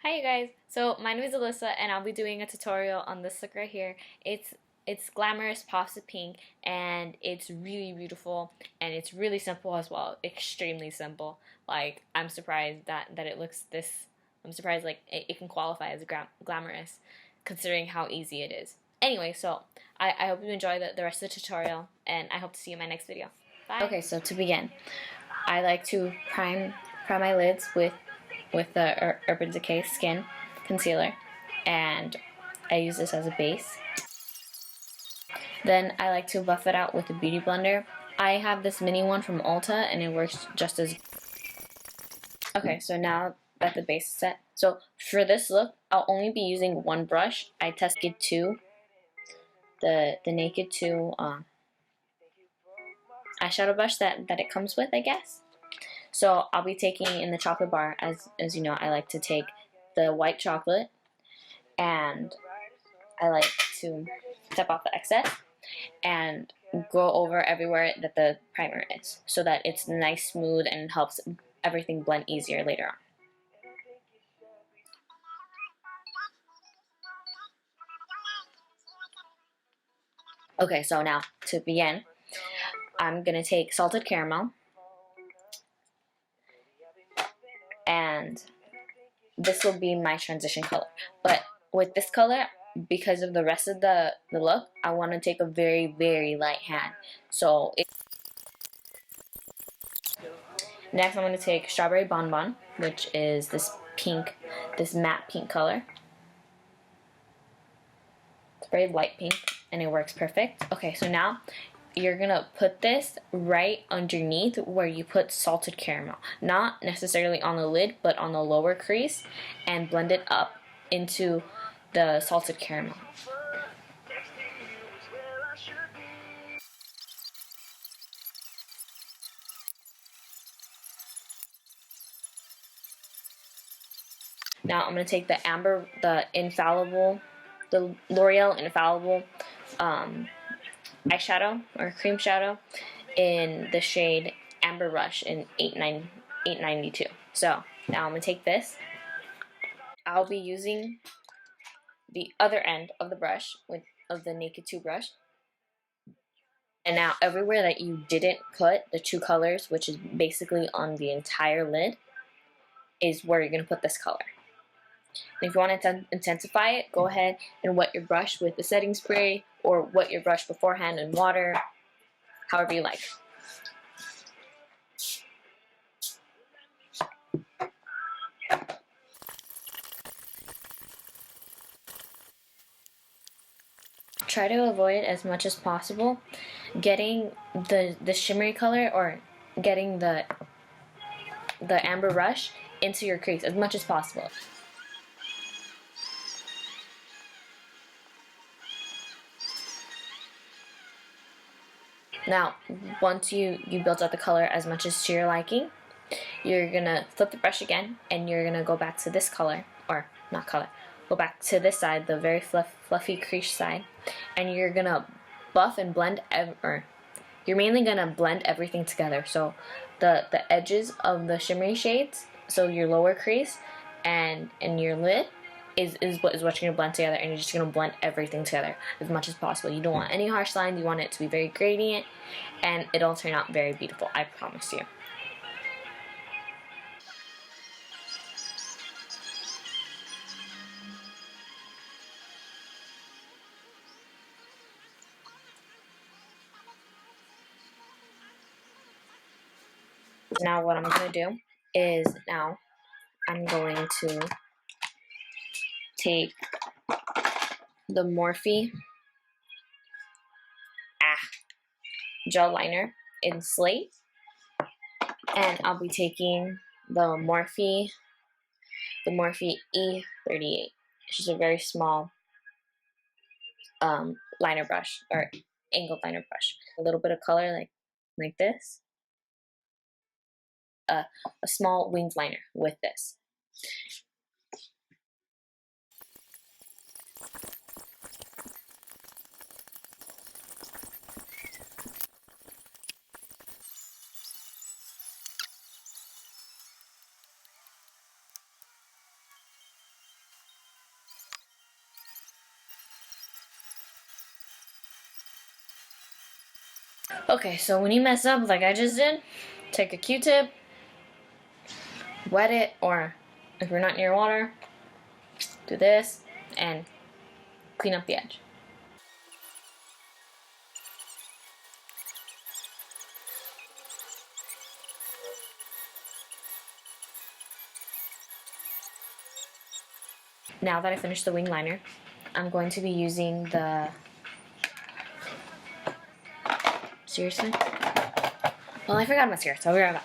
Hi you guys, so my name is Alyssa and I'll be doing a tutorial on this look right here. It's glamorous pops of pink and it's really beautiful and it's really simple as well, extremely simple. Like I'm surprised that it looks this, I'm surprised like it can qualify as glamorous considering how easy it is. Anyway, so I hope you enjoy the rest of the tutorial and I hope to see you in my next video. Bye! Okay, so to begin, I like to prime my lids with the Urban Decay Skin Concealer, and I use this as a base. Then I like to buff it out with a beauty blender. I have this mini one from Ulta and it works just as. Okay, so now that the base is set, so for this look, I'll only be using one brush. I tested two, the Naked 2 eyeshadow brush that it comes with, I guess. So I'll be taking in the chocolate bar, as you know, I like to take the white chocolate and I like to step off the excess and go over everywhere that the primer is so that it's nice, smooth, and helps everything blend easier later on. Okay, so now to begin, I'm going to take salted caramel and this will be my transition color. But with this color, because of the rest of the look, I want to take a very, very light hand. So next I'm going to take Strawberry Bonbon, which is this pink, this matte pink color. It's very light pink and it works perfect. Okay, so now you're gonna put this right underneath where you put salted caramel. Not necessarily on the lid, but on the lower crease, and blend it up into the salted caramel. Now I'm gonna take the L'Oreal Infallible eyeshadow or cream shadow in the shade Amber Rush in 892. So now I'm gonna take this. I'll be using the other end of the brush of the Naked 2 brush. And now everywhere that you didn't put the two colors, which is basically on the entire lid, is where you're gonna put this color. And if you want to intensify it, go ahead and wet your brush with the setting spray or wet your brush beforehand in water, however you like. Try to avoid as much as possible getting the shimmery color or getting the Amber Rush into your crease as much as possible. Now, once you build up the color as much as to your liking, you're gonna flip the brush again and you're gonna go back to this color, or not color, go back to this side, the very fluffy crease side, and you're gonna buff and blend, you're mainly gonna blend everything together. So the edges of the shimmery shades, so your lower crease and your lid, is what you're gonna blend together, and you're just gonna blend everything together as much as possible. You don't want any harsh lines, you want it to be very gradient, and it'll turn out very beautiful, I promise you. Now what I'm gonna do is now I'm going to take the Morphe gel liner in Slate, and I'll be taking the Morphe E38. It's just a very small liner brush, or angled liner brush. A little bit of color like this. A small winged liner with this. Okay, so when you mess up like I just did, take a Q-tip, wet it, or if you're not near water, do this and clean up the edge. Now that I finished the wing liner, I'm going to be using the... Seriously? Well, I forgot mascara, so I'll be right back.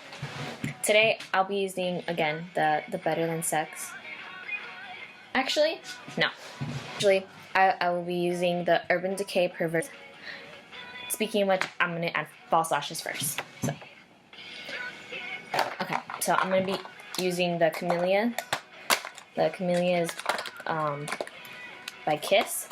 Today, I'll be using, again, the Better Than Sex. Actually, no. Actually, I will be using the Urban Decay Perversion. Speaking of which, I'm going to add false lashes first. So, okay, so I'm going to be using the Camellia. The Camellia is by Kiss.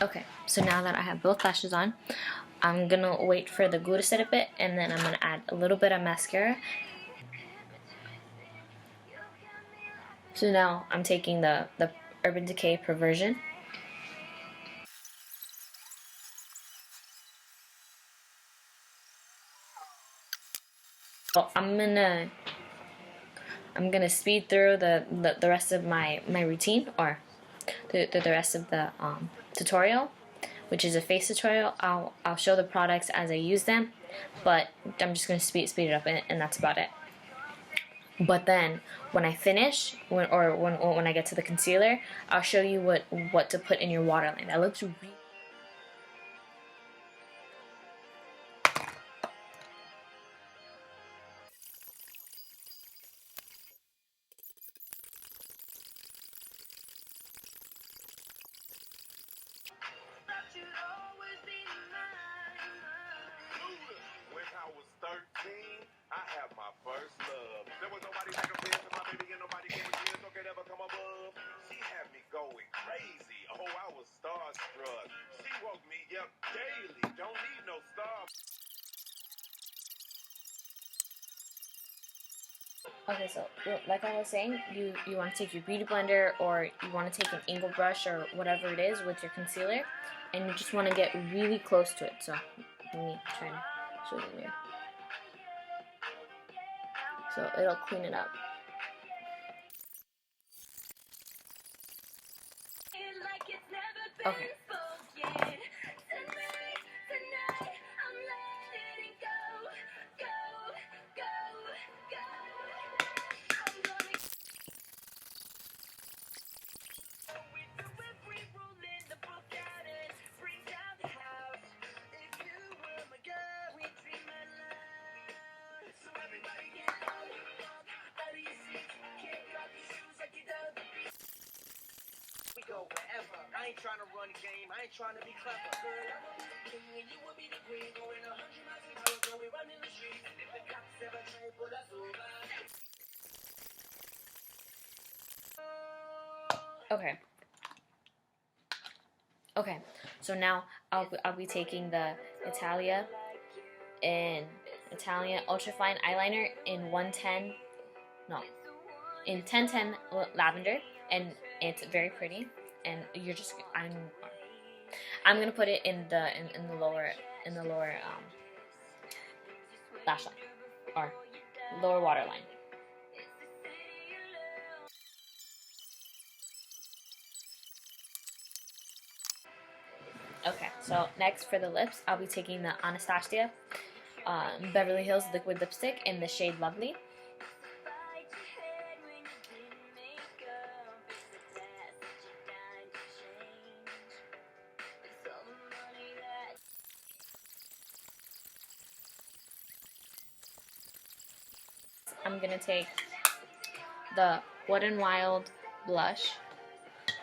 Okay, so now that I have both lashes on, I'm gonna wait for the glue to set a bit, and then I'm gonna add a little bit of mascara. So now I'm taking the Urban Decay Perversion. Well, I'm gonna speed through the rest of my routine, or the rest of the tutorial, which is a face tutorial. I'll show the products as I use them, but I'm just gonna speed it up, and that's about it. But then when I finish, when I get to the concealer, I'll show you what to put in your waterline. That looks really... When I was 13, I had my first love. There was nobody that compared to my baby, and nobody came again, so could ever come above. She had me going crazy. Oh, I was starstruck. She woke me up daily. Don't need no star. Okay, so like I was saying, you want to take your beauty blender, or you want to take an angle brush or whatever it is with your concealer, and you just want to get really close to it. So let me try to show you here. So it'll clean it up. Okay. Wherever. I ain't trying to run the game. I ain't trying to be clever. You will be the queen going 100 miles an hour. Girl, we running the street. And if the cops ever try to pull us over. Okay. Okay. So now I'll be taking the Italia Ultrafine Eyeliner in 110. No. In 1010 lavender, and it's very pretty. And you're just I'm gonna put it in the lower lash line, or lower waterline. Okay, so next for the lips, I'll be taking the Anastasia Beverly Hills liquid lipstick in the shade Lovely. I'm gonna take the Wet n Wild blush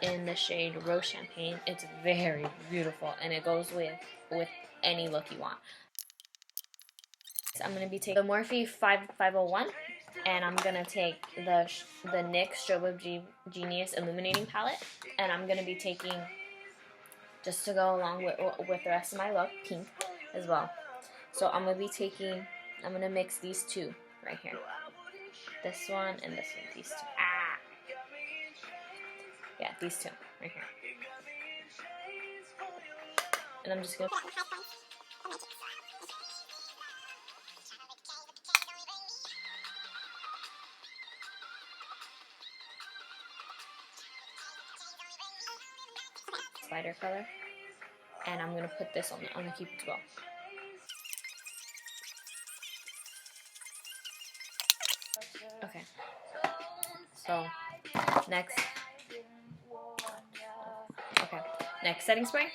in the shade Rose Champagne. It's very beautiful, and it goes with any look you want. I'm gonna be taking the Morphe 501, and I'm gonna take the NYX Strobe Genius Illuminating Palette, and I'm gonna be taking, just to go along with the rest of my look, pink as well. So I'm gonna mix these two right here. This one and this one, these two. Yeah, these two right here. And I'm just gonna spider color, and I'm gonna put this on the Cupid's bow. Okay. So next setting spray.